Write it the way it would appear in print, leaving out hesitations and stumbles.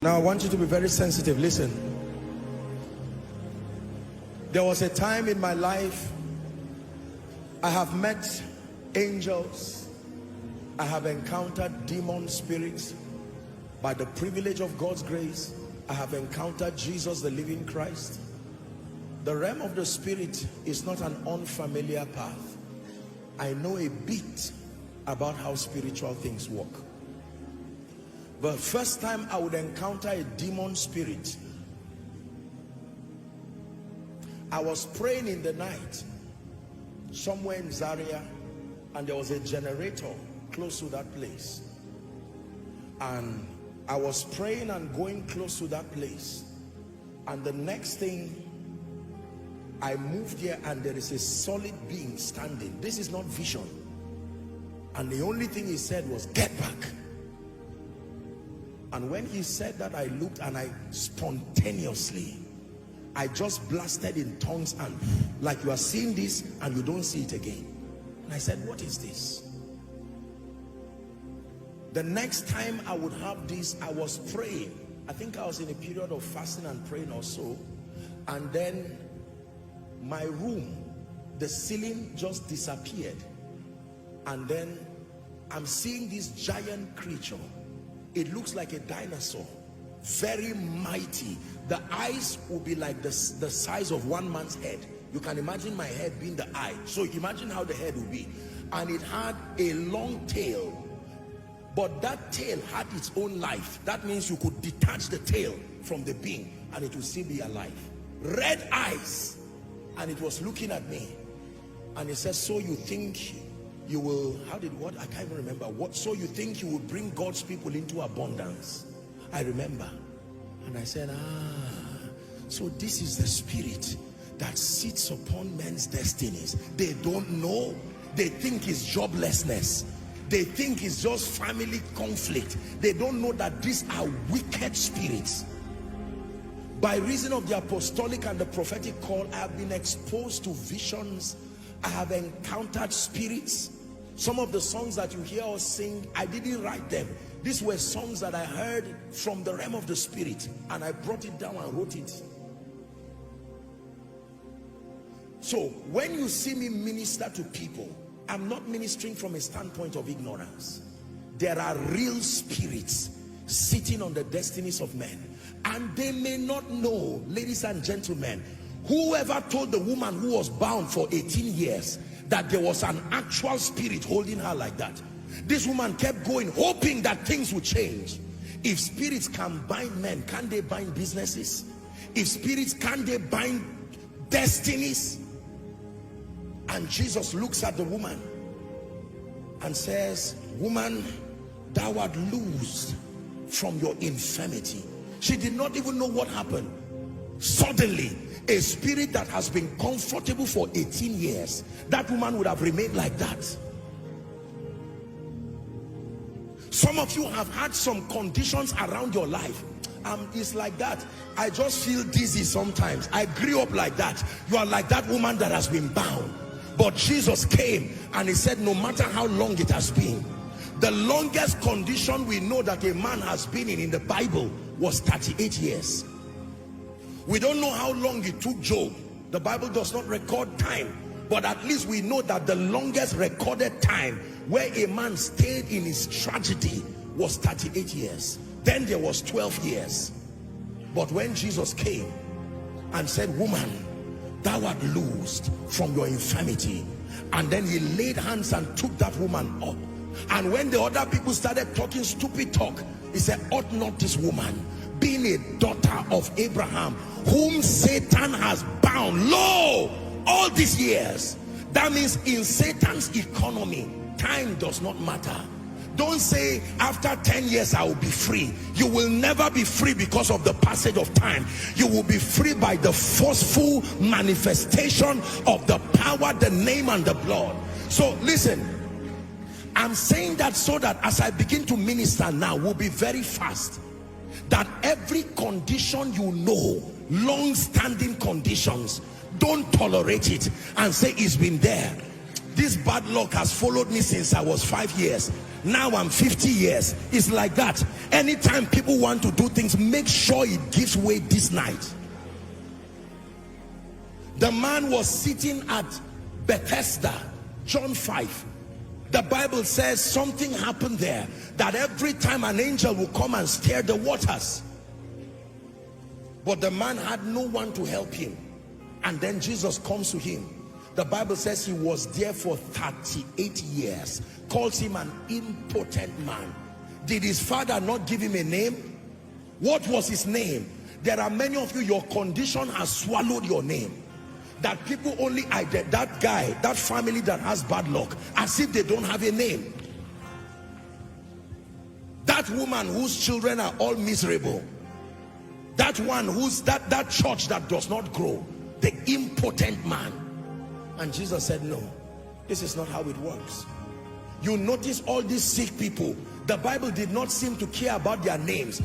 Now I want you to be very sensitive. Listen. There was a time in my life I have met angels. I have encountered demon spirits. By the privilege of God's grace, I have encountered Jesus, the living Christ. The realm of the spirit is not an unfamiliar path. I know a bit about how spiritual things work. But first time I would encounter a demon spirit, I was praying in the night somewhere in Zaria, and there was a generator close to that place. And I was praying and going close to that place, and the next thing, I moved here and there is a solid being standing. This is not vision. And the only thing he said was, "Get back." And when he said that, I looked and I spontaneously, I just blasted in tongues, and like you are seeing this and you don't see it again. And I said, "What is this?" The next time I would have this, I was praying. I think I was in a period of fasting and praying also. And then my room, the ceiling just disappeared. And then I'm seeing this giant creature. It looks like a dinosaur, very mighty. The eyes will be like the size of one man's head. You can imagine my head being the eye. So imagine how the head will be. And it had a long tail. But that tail had its own life. That means you could detach the tail from the being and it will still be alive. Red eyes. And it was looking at me. And it says, "So you think you will," what? I can't even remember. "What? So you think you will bring God's people into abundance?" I remember. And I said, so this is the spirit that sits upon men's destinies. They don't know. They think it's joblessness. They think it's just family conflict. They don't know that these are wicked spirits. By reason of the apostolic and the prophetic call, I have been exposed to visions. I have encountered spirits. Some of the songs that you hear us sing, I didn't write them. These were songs that I heard from the realm of the spirit, and I brought it down and wrote it. So when you see me minister to people, I'm not ministering from a standpoint of ignorance. There are real spirits sitting on the destinies of men, and they may not know. Ladies and gentlemen, whoever told the woman who was bound for 18 years that there was an actual spirit holding her like that? This woman kept going, hoping that things would change. If spirits can bind men, can they bind businesses? If spirits, can they bind destinies? And Jesus looks at the woman and says, "Woman, thou art loosed from your infirmity." She did not even know what happened. Suddenly, a spirit that has been comfortable for 18 years, that woman would have remained like that. Some of you have had some conditions around your life. It's like that. I just feel dizzy sometimes. I grew up like that. You are like that woman that has been bound. But Jesus came and he said, no matter how long it has been, the longest condition we know that a man has been in the Bible was 38 years. We don't know how long it took Job. The Bible does not record time, but at least we know that the longest recorded time where a man stayed in his tragedy was 38 years. Then there was 12 years. But when Jesus came and said, "Woman, thou art loosed from your infirmity," and then he laid hands and took that woman up. And when the other people started talking stupid talk, he said, "Ought not this woman, being a daughter of Abraham, whom Satan has bound, lo, all these years?" That means in Satan's economy, time does not matter. Don't say, "After 10 years I will be free." You will never be free because of the passage of time. You will be free by the forceful manifestation of the power, the name, and the blood. So listen, I'm saying that so that as I begin to minister now, we'll be very fast. That every condition you know, long-standing conditions, don't tolerate it and say, "It's been there. This bad luck has followed me since I was 5 years. Now I'm 50 years. It's like that. Anytime people want to do things, make sure it gives way this night. The man was sitting at Bethesda, John 5. The Bible says something happened there, that every time an angel will come and stir the waters. But the man had no one to help him. And then Jesus comes to him. The Bible says he was there for 38 years. Calls him an impotent man. Did his father not give him a name? What was his name? There are many of you, your condition has swallowed your name. That people only identify that guy, that family that has bad luck, as if they don't have a name. That woman whose children are all miserable. That one who's that church that does not grow. The impotent man. And Jesus said, no, this is not how it works. You notice all these sick people, the Bible did not seem to care about their names.